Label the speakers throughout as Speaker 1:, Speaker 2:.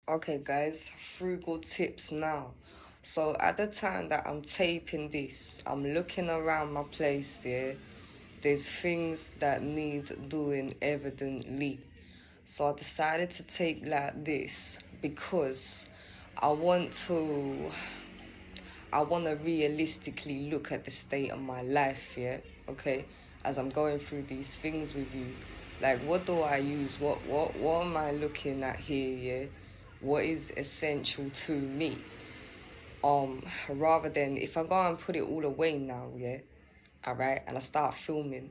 Speaker 1: Okay, guys, frugal tips now. So, at the time that I'm taping this, I'm looking around my place here. There's things that need doing evidently. So, I decided to tape like this because I want to I want to realistically look at the state of my life, yeah, okay, as I'm going through these things with you. Like, what do I use? What am I looking at here, yeah? What is essential to me? Rather than if I go and put it all away now, yeah, all right, and I start filming,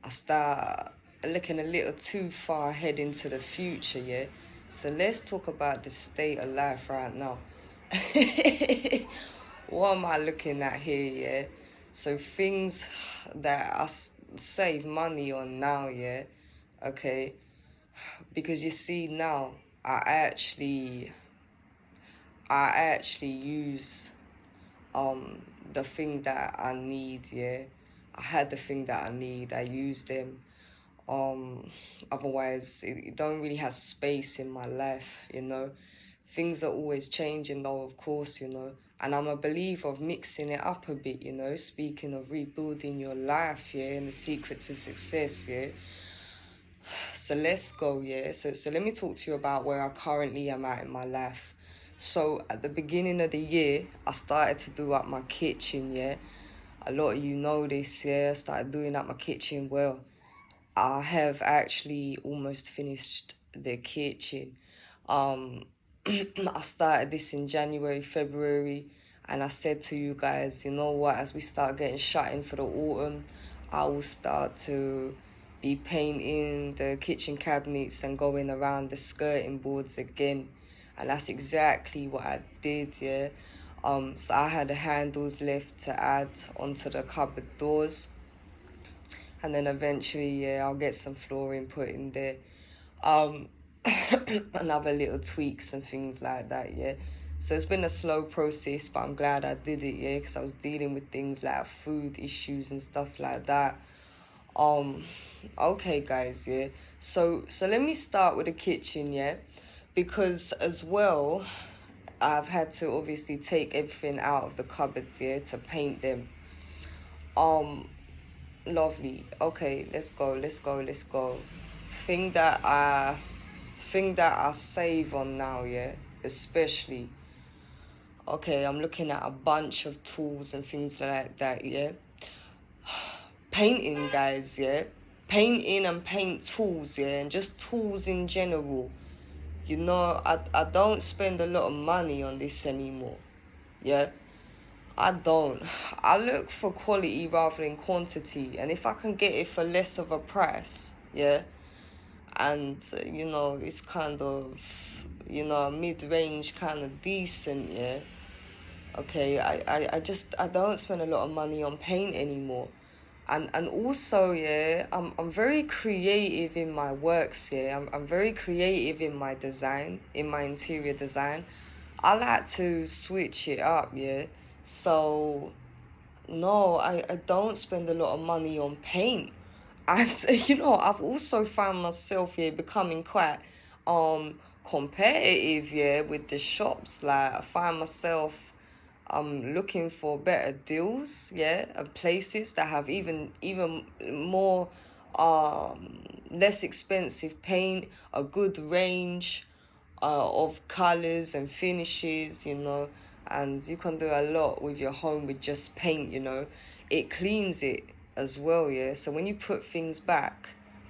Speaker 1: I start looking a little too far ahead into the future, yeah. So let's talk about the state of life right now. What am I looking at here, yeah? So things that save money on now, yeah, okay. Because you see now, I actually, I actually use um the thing that I need, yeah. I had the thing that I need. I use them. Otherwise it don't really have space in my life, you know. Things are always changing though, of course, you know. And I'm a believer of mixing it up a bit, you know. Speaking of rebuilding your life, yeah, and the secret to success, yeah. So let's go, yeah. So let me talk to you about where I currently am at in my life. So at the beginning of the year, I started to do up my kitchen, yeah. A lot of you know this, yeah. I started doing up my kitchen. Well, I have actually almost finished the kitchen. I started this in January, February, and I said to you guys, you know what, as we start getting shut in for the autumn, I will start to be painting the kitchen cabinets and going around the skirting boards again. And that's exactly what I did, yeah. So I had the handles left to add onto the cupboard doors, and then eventually, yeah, I'll get some flooring put in there. Um, and other little tweaks and things like that, yeah. So it's been a slow process, but I'm glad I did it, yeah, because I was dealing with things like food issues and stuff like that. Um, okay, guys, yeah. So let me start with the kitchen, yeah, because as well, I've had to obviously take everything out of the cupboards, yeah, to paint them. Um, Lovely. Okay, let's go. Thing that I thing that I save on now, yeah, especially. Okay, I'm looking at a bunch of tools and things like that, yeah. Painting, guys, yeah. Painting and paint tools, yeah, and just tools in general. You know, I don't spend a lot of money on this anymore. Yeah. I don't. I look for quality rather than quantity, and if I can get it for less of a price, yeah, and you know, it's kind of, you know, mid-range, kind of decent, yeah. Okay, I don't spend a lot of money on paint anymore. And also, yeah, I'm very creative in my works, yeah. I'm very creative in my design, in my interior design. I like to switch it up, yeah. So no, I don't spend a lot of money on paint. And you know, I've also found myself here becoming quite competitive, yeah, with the shops. Like I find myself looking for better deals, yeah, and places that have even more less expensive paint, a good range of colors and finishes, you know, and you can do a lot with your home with just paint, you know. It cleans it as well, yeah. So when you put things back,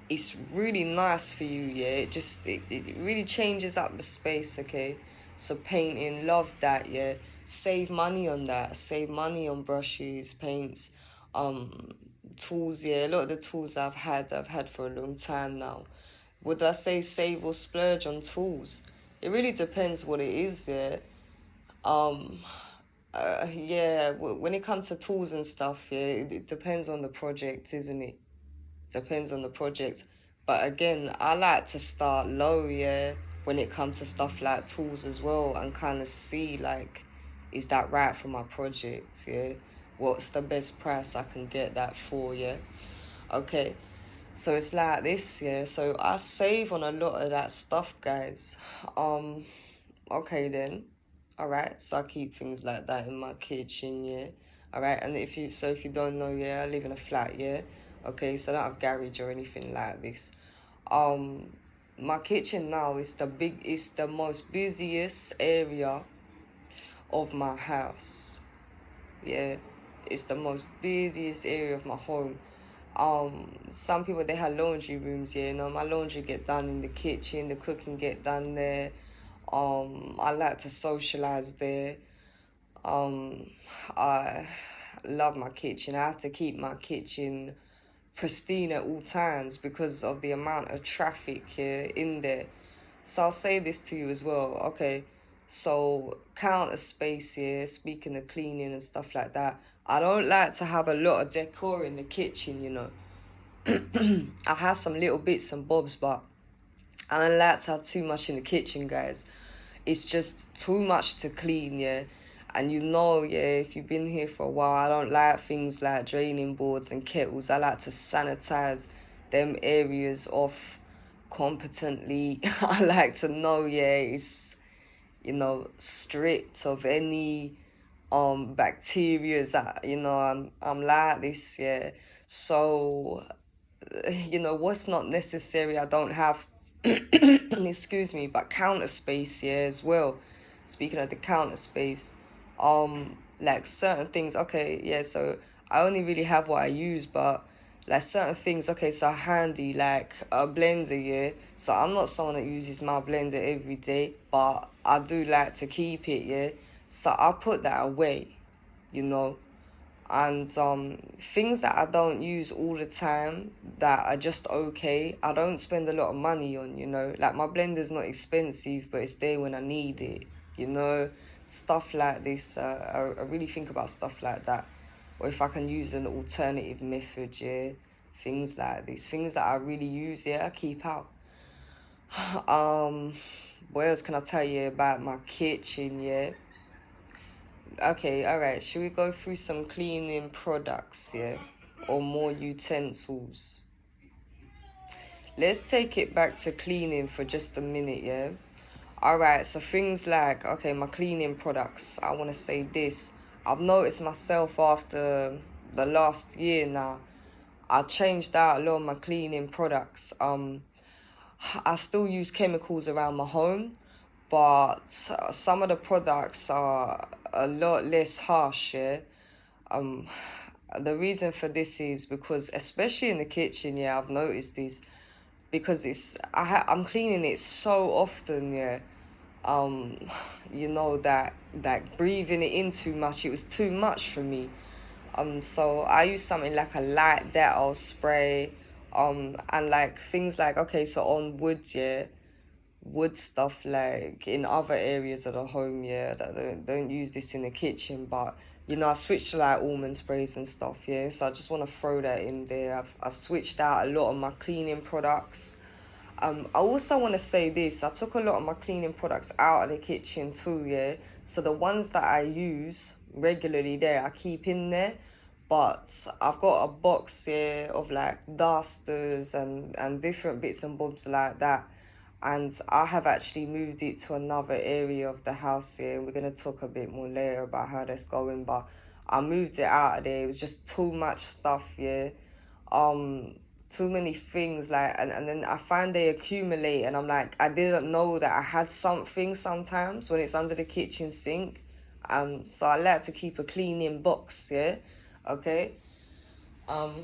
Speaker 1: it's really nice for you, yeah. It really changes up the space, okay. So painting, love that, yeah. Save money on that. Save money on brushes, paints, um, tools, yeah. A lot of the tools I've had for a long time now. Would I say save or splurge on tools? It really depends what it is, yeah. Um, yeah, when it comes to tools and stuff, yeah, it depends on the project, isn't it? Depends on the project. But again, I like to start low, yeah, when it comes to stuff like tools as well, and kind of see, like, is that right for my project, yeah? What's the best price I can get that for, yeah? Okay, so it's like this, yeah. So I save on a lot of that stuff, guys. Um, Okay then. All right. So I keep things like that in my kitchen, yeah. All right. And if you don't know, yeah, I live in a flat, yeah. Okay. So I don't have garage or anything like this. Um, my kitchen now is the most busiest area of my house. Yeah. It's the most busiest area of my home. Some people they have laundry rooms, yeah, my laundry get done in the kitchen, the cooking get done there. I like to socialize there. um I love my kitchen. I have to keep my kitchen pristine at all times because of the amount of traffic here in there. So I'll say this to you as well. Okay, so counter space here, speaking of cleaning and stuff like that, I don't like to have a lot of decor in the kitchen. I have some little bits and bobs, but I don't like to have too much in the kitchen, guys. It's just too much to clean, yeah. And yeah, if you've been here for a while, I don't like things like draining boards and kettles. I like to sanitize them areas off competently. I like to know, yeah, it's, stripped of any bacteria that, I'm like this, yeah. So what's not necessary I don't have. Excuse me, but counter space here as well. Speaking of the counter space, like certain things, okay, yeah, so I only really have what I use, but like certain things, okay, so handy, like a blender, yeah. So I'm not someone that uses my blender every day, but I do like to keep it, yeah. So I put that away, you know and things that I don't use all the time that are just okay, I don't spend a lot of money on, like my blender's not expensive, but it's there when I need it, you know stuff like this. I really think about stuff like that, or if I can use an alternative method, yeah. Things like this, things that I really use, yeah, I keep out. um what else can I tell you about my kitchen, yeah? Okay, all right. Should we go through some cleaning products, yeah? Or more utensils? Let's take it back to cleaning for just a minute, yeah? All right, so things like, okay, my cleaning products. I want to say this. I've noticed myself after the last year now, I changed out a lot of my cleaning products. I still use chemicals around my home, but some of the products are a lot less harsh, yeah? Um, the reason for this is because, especially in the kitchen, yeah, I've noticed this because I'm cleaning it so often, yeah. Um, that breathing it in too much, it was too much for me. So I use something like a light Dettol spray, and like things like, okay, so on wood, yeah, wood stuff, like in other areas of the home, yeah, that don't use this in the kitchen, but I've switched to like almond sprays and stuff, yeah. So I just want to throw that in there. I've switched out a lot of my cleaning products. I also want to say this. I took a lot of my cleaning products out of the kitchen too, yeah. So the ones that I use regularly there, I keep in there. But I've got a box here of like dusters and different bits and bobs like that. And I have actually moved it to another area of the house here. And we're going to talk a bit more later about how that's going. But I moved it out of there. It was just too much stuff, yeah. Um, Too many things, like, and then I find they accumulate, and I'm like, I didn't know that I had something sometimes when it's under the kitchen sink. So I like to keep a cleaning box, yeah. Okay. um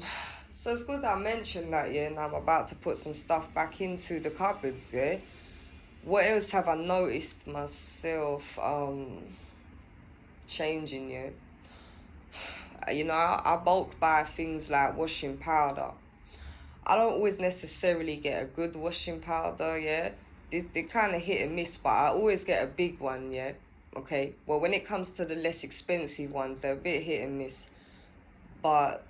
Speaker 1: so it's good that I mentioned that, yeah, and I'm about to put some stuff back into the cupboards, yeah. What else have I noticed myself changing, yeah? I bulk buy things like washing powder. I don't always necessarily get a good washing powder, yeah. They kind of hit and miss, but I always get a big one, yeah. Okay. Well, when it comes to the less expensive ones, they're a bit hit and miss. But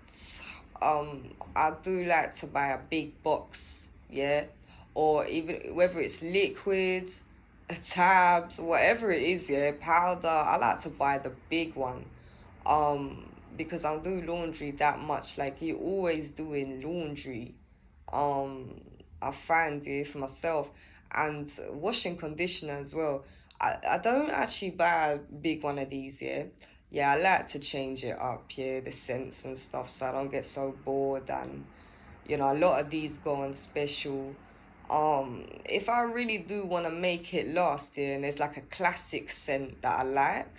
Speaker 1: I do like to buy a big box, yeah. Or even whether it's liquid, tabs, whatever it is, yeah, powder. I like to buy the big one. Because I do laundry that much. Like, you're always doing laundry. um I find it for myself, and washing conditioner as well. I don't actually buy a big one of these, yeah. Yeah, I like to change it up, yeah, the scents and stuff, so I don't get so bored. And a lot of these go on special. If I really do want to make it last, yeah, and there's like a classic scent that I like,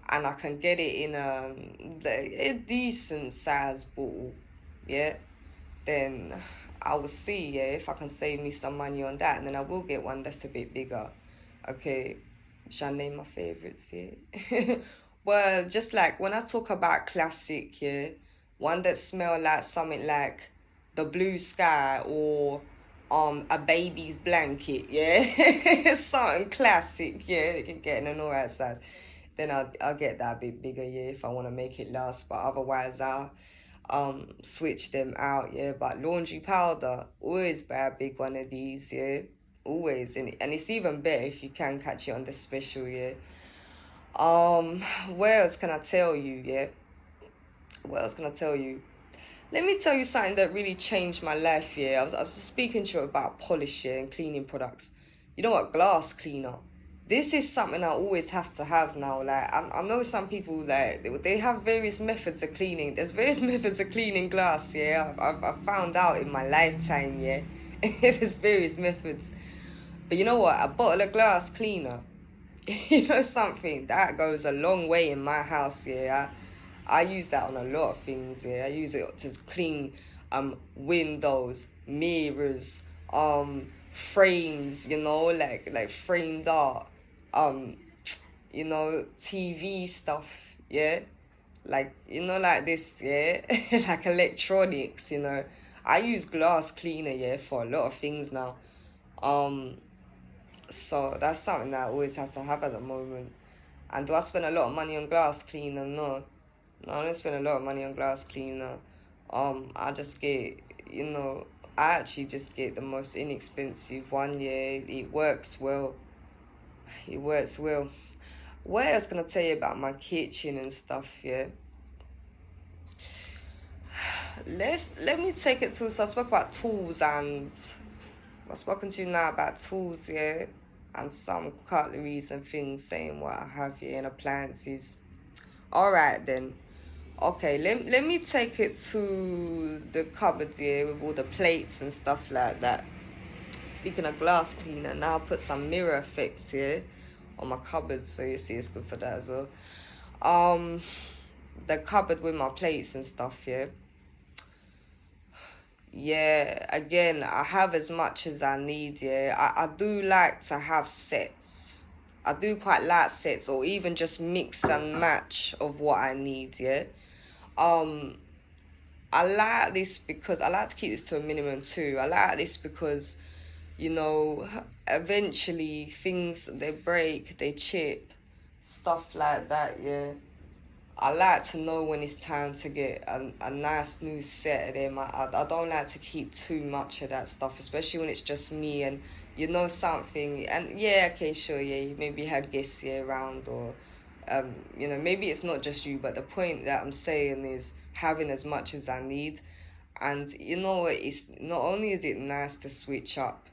Speaker 1: and I can get it in a decent size bottle, yeah, then I will see, yeah, if I can save me some money on that, and then I will get one that's a bit bigger. Okay, shall I name my favorites, yeah? Well, just like when I talk about classic, yeah, one that smell like something like the blue sky, or a baby's blanket, yeah. Something classic, yeah, you can get in an alright size. Then I'll get that a bit bigger, yeah, if I want to make it last. But otherwise, I'll switch them out, yeah. But laundry powder, always buy a big one of these, yeah. Always. And it's even better if you can catch it on the special, yeah. Um, what else can I tell you, yeah? What else can I tell you? Let me tell you something that really changed my life, yeah. I was speaking to you about polish, yeah, and cleaning products. You know what? Glass cleaner. This is something I always have to have now. Like, I know some people, like, they have various methods of cleaning. There's various methods of cleaning glass, yeah. I've found out in my lifetime, yeah. There's various methods. But you know what? A bottle of glass cleaner, you know something, that goes a long way in my house, yeah. I use that on a lot of things, yeah. I use it to clean windows, mirrors, frames, like framed art, um, TV stuff, yeah. Like, like this, yeah. Like electronics, I use glass cleaner, yeah, for a lot of things now. Um, so that's something that I always have to have at the moment. And do I spend a lot of money on glass cleaner? No. No, I don't spend a lot of money on glass cleaner. I just get, I actually just get the most inexpensive one, yeah. It works well. It works well. What else can I tell you about my kitchen and stuff, yeah? Let me take it to, so I spoke about tools, and I've spoken to you now about tools, yeah, and some cutleries and things, saying what I have here, and appliances. Alright then. Okay, let me take it to the cupboard here with all the plates and stuff like that. Speaking of glass cleaner, now I'll put some mirror effects here on my cupboard, so you see it's good for that as well. The cupboard with my plates and stuff, yeah. Yeah, again, I have as much as I need, yeah. I do like to have sets. I do quite like sets, or even just mix and match of what I need, yeah. Um, I like this because I like to keep this to a minimum too. I like this because, eventually things, they break, they chip, stuff like that, yeah. I like to know when it's time to get a nice new set of them. I don't like to keep too much of that stuff, especially when it's just me and something. And yeah, okay, sure, yeah, you maybe had guests here around, or maybe it's not just you, but the point that I'm saying is having as much as I need. And it's not only is it nice to switch up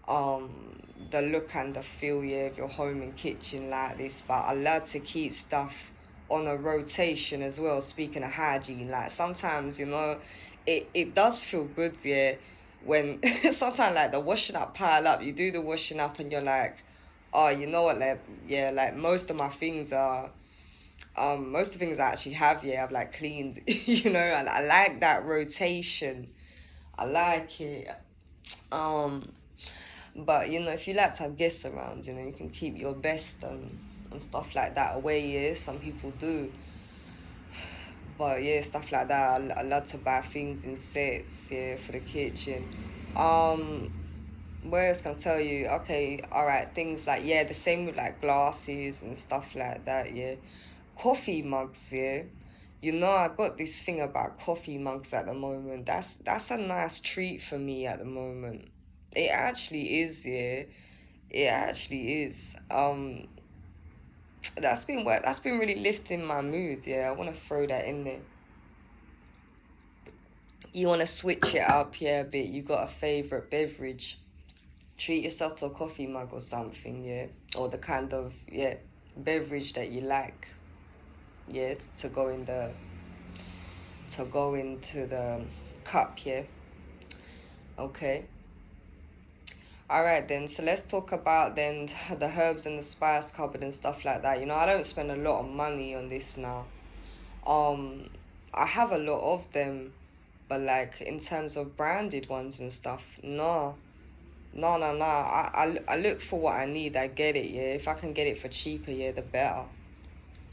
Speaker 1: um the look and the feel, yeah, of your home and kitchen like this, but I love to keep stuff on a rotation as well. Speaking of hygiene, like sometimes it does feel good, yeah, when sometimes like the washing up pile up, you do the washing up and you're like, oh, you know what, like, yeah, like most of my things are most of the things I actually have, yeah, I've like cleaned, and I like that rotation. I like it. But if you like to have guests around, you can keep your best and stuff like that away, yeah. Some people do. But yeah, stuff like that. I love to buy things in sets, yeah, for the kitchen. Um, where else can I tell you? Okay, alright, things like, yeah, the same with like glasses and stuff like that, yeah. Coffee mugs, yeah. I got this thing about coffee mugs at the moment. That's a nice treat for me at the moment. It actually is, yeah. It actually is. That's been really lifting my mood, yeah. I wanna throw that in there. You wanna switch it up, yeah, a bit. You got a favourite beverage. Treat yourself to a coffee mug or something, yeah, or the kind of, yeah, beverage that you like, yeah, to go into the cup, yeah. Okay. All right then. So let's talk about then the herbs and the spice cupboard and stuff like that. You know, I don't spend a lot of money on this now. Um, I have a lot of them, but like in terms of branded ones and stuff, no. No, no, no. I look for what I need. I get it, yeah. If I can get it for cheaper, yeah, the better.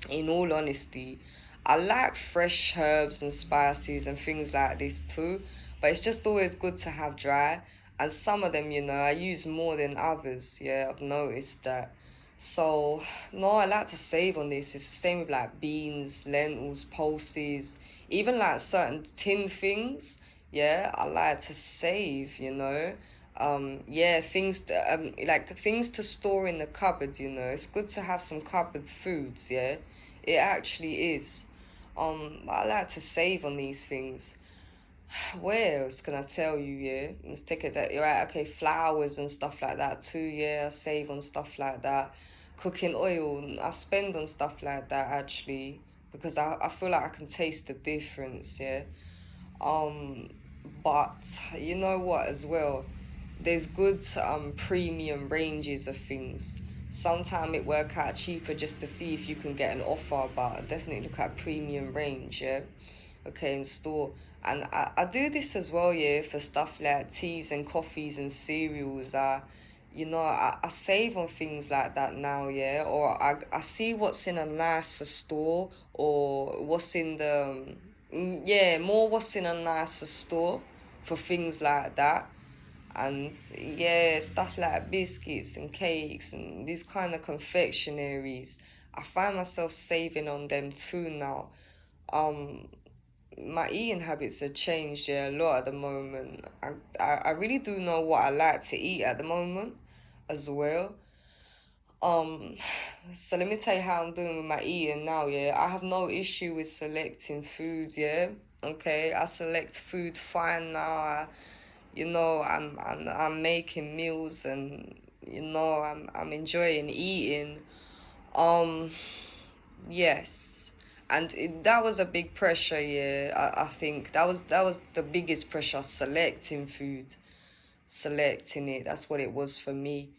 Speaker 1: In all honesty, I like fresh herbs and spices and things like this too, but it's just always good to have dry. And some of them, you know, I use more than others. Yeah, I've noticed that. So, no, I like to save on this. It's the same with like beans, lentils, pulses, even like certain tin things. Yeah, I like to save, you know. Yeah, like things to store in the cupboard, you know. It's good to have some cupboard foods, yeah. It actually is. I like to save on these things. What else can I tell you, yeah? Let's take it that you're right, okay, flowers and stuff like that too, yeah. I save on stuff like that. Cooking oil, I spend on stuff like that actually because I feel like I can taste the difference, yeah. Um, but you know what as well? There's good premium ranges of things. Sometimes it work out cheaper just to see if you can get an offer, but definitely look at premium range, yeah. Okay, in store. And I do this as well, yeah, for stuff like teas and coffees and cereals. I save on things like that now, yeah. Or I see what's in a nicer store or what's in the yeah, more what's in a nicer store for things like that. And yeah, stuff like biscuits and cakes and these kind of confectionaries. I find myself saving on them too now. Um, my eating habits have changed, yeah, a lot at the moment. I really do know what I like to eat at the moment as well. Um, so let me tell you how I'm doing with my eating now, yeah. I have no issue with selecting food, yeah. Okay, I select food fine now. I'm making meals and I'm enjoying eating. Um, yes. And that was a big pressure, yeah. I think that was the biggest pressure, selecting food, selecting it. That's what it was for me.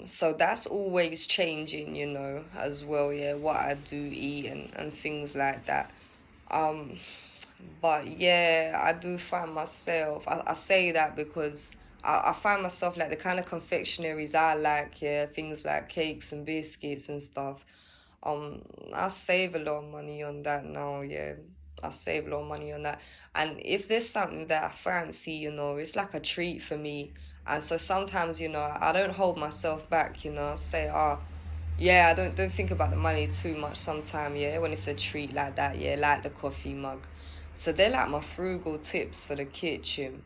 Speaker 1: So that's always changing, you know, as well, yeah, what I do eat and things like that. Um, but yeah, I do find myself, I say that because I find myself like the kind of confectionaries I like, yeah, things like cakes and biscuits and stuff. Um, I save a lot of money on that now, yeah. I save a lot of money on that. And if there's something that I fancy, you know, it's like a treat for me. And so sometimes, you know, I don't hold myself back, you know, I say, oh, yeah, I don't think about the money too much sometimes, yeah, when it's a treat like that, yeah, like the coffee mug. So they're like my frugal tips for the kitchen.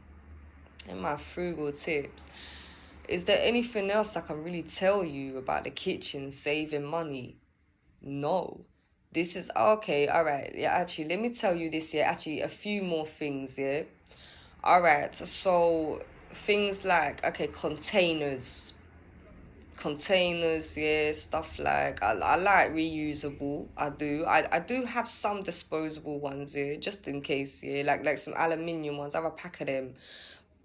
Speaker 1: And my frugal tips. Is there anything else I can really tell you about the kitchen saving money? No. This is okay, all right. Yeah, actually, let me tell you this, yeah. Actually, a few more things, yeah. All right. So, things like, okay, containers, yeah, stuff like I like reusable. I do have some disposable ones here just in case, yeah, like some aluminium ones. I have a pack of them,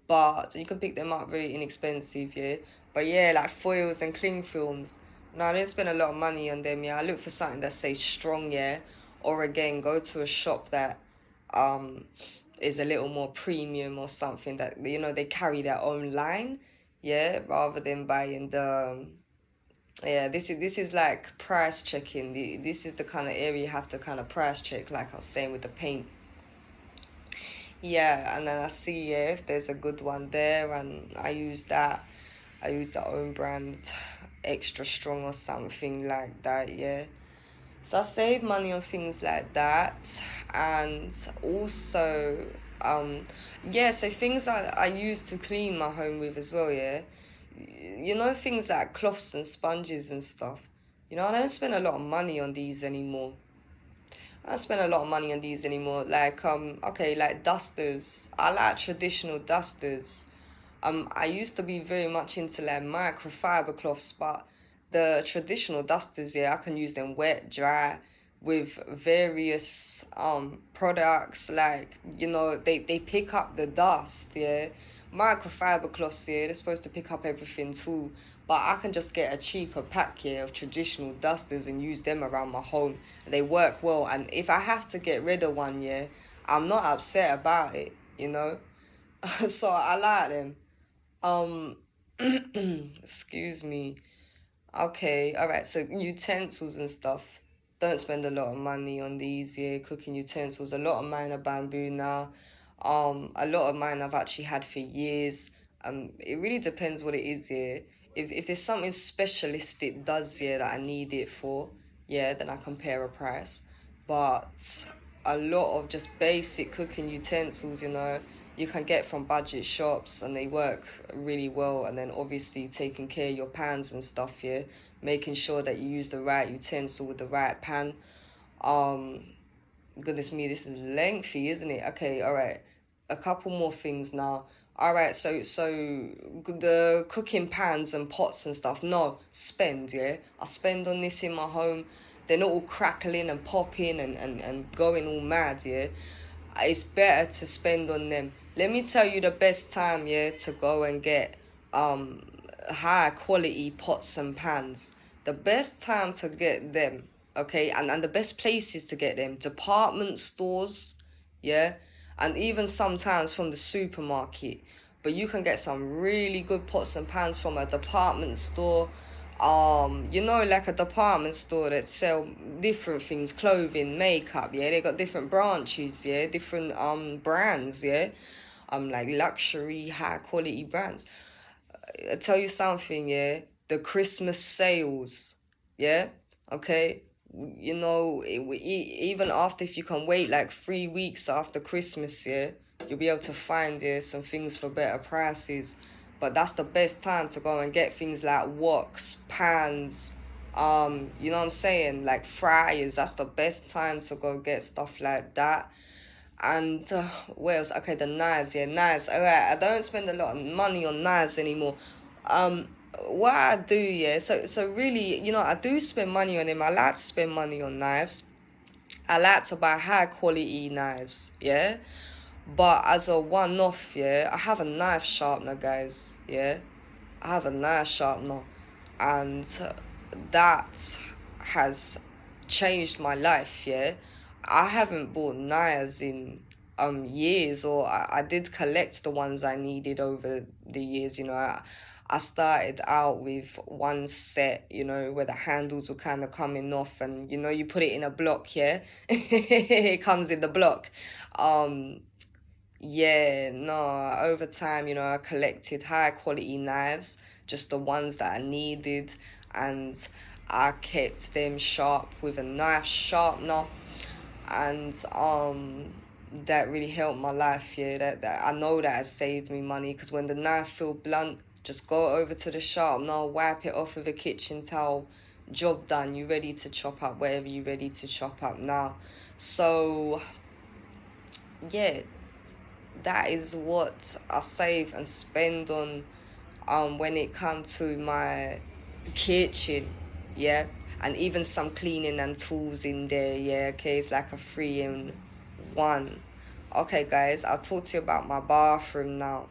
Speaker 1: but you can pick them up very inexpensive, yeah. But yeah, like foils and cling films. No, I didn't spend a lot of money on them, yeah. I look for something that says strong, yeah, or again go to a shop that um is a little more premium or something that you know they carry their own line, yeah, rather than buying the yeah, this is like price checking. This is the kind of area you have to kind of price check, like I was saying with the paint. Yeah, and then I see, yeah, if there's a good one there, and I use that. I use the own brand extra strong or something like that, yeah. So I save money on things like that, and also, um, yeah, so things I use to clean my home with as well, yeah. You know, things like cloths and sponges and stuff. You know, I don't spend a lot of money on these anymore. I don't spend a lot of money on these anymore. Like, okay, like dusters. I like traditional dusters. I used to be very much into like microfiber cloths, but the traditional dusters, yeah, I can use them wet, dry, with various products. Like, you know, they pick up the dust, yeah. Microfiber cloths, yeah, they're supposed to pick up everything too. But I can just get a cheaper pack here of traditional dusters and use them around my home. They work well, and if I have to get rid of one, yeah, I'm not upset about it, you know. So I like them. Um, excuse me. Okay, all right. So utensils and stuff. Don't spend a lot of money on these, yeah, cooking utensils. A lot of mine are bamboo now. A lot of mine I've actually had for years. It really depends what it is, yeah. If there's something specialist it does, yeah, that I need it for, yeah, then I compare a price. But a lot of just basic cooking utensils, you know, you can get from budget shops and they work really well. And then obviously taking care of your pans and stuff, yeah, making sure that you use the right utensil with the right pan. um Goodness me, this is lengthy, isn't it? Okay, all right. A couple more things now. All right, so the cooking pans and pots and stuff. No, spend, yeah. I spend on this in my home. They're not all crackling and popping and going all mad, yeah. It's better to spend on them. Let me tell you the best time, yeah, to go and get um high quality pots and pans. The best time to get them, okay, and the best places to get them, department stores, yeah, and even sometimes from the supermarket. But you can get some really good pots and pans from a department store. You know, like a department store that sell different things, clothing, makeup, yeah. They got different branches, yeah, different brands, yeah. Like luxury, high quality brands. I tell you something, yeah. The Christmas sales, yeah. Okay, you know, even after, if you can wait like 3 weeks after Christmas, yeah, you'll be able to find, yeah, some things for better prices. But that's the best time to go and get things like woks, pans, you know what I'm saying, like fryers. That's the best time to go get stuff like that. And what else? Okay, the knives, yeah, knives. All right, I don't spend a lot of money on knives anymore. Um, what I do, yeah. So really, you know, I do spend money on them. I like to spend money on knives. I like to buy high quality knives, yeah. But as a one off, yeah, I have a knife sharpener, guys, yeah. I have a knife sharpener, and that has changed my life, yeah. I haven't bought knives in years, or I did collect the ones I needed over the years, you know. I started out with one set, you know, where the handles were kind of coming off, and you know, you put it in a block, yeah. It comes in the block. Um yeah, no, over time, you know, I collected high quality knives, just the ones that I needed, and I kept them sharp with a knife sharpener, and that really helped my life, yeah. That I know that has saved me money, because when the knife feel blunt, just go over to the sharpener, wipe it off with a kitchen towel, job done. You ready to chop up whatever you ready to chop up now. So yes, that is what I save and spend on when it comes to my kitchen, yeah, and even some cleaning and tools in there, yeah. Okay, it's like a 3 in 1. Okay, guys, I'll talk to you about my bathroom now.